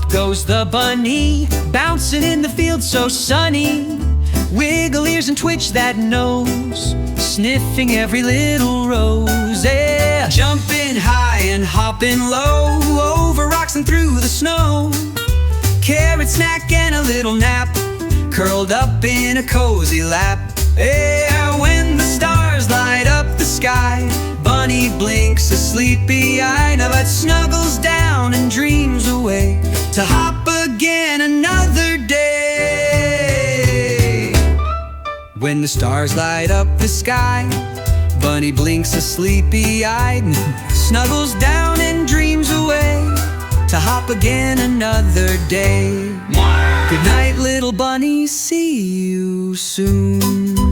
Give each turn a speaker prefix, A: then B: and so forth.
A: Up goes the bunny, bouncing in the field so sunny. Wiggle ears and twitch that nose, sniffing every little rose. Yeah, jumping high and hopping low, over rocks and through the snow. Carrot snack and a little nap, curled up in a cozy lap. Yeah, when the stars light up the sky, bunny blinks a sleepy eye, but snuggles down and dreams away to hop again another day. When the stars light up the sky, bunny blinks a sleepy-eyed, snuggles down and dreams away to hop again another day. Good night, little bunny, see you soon.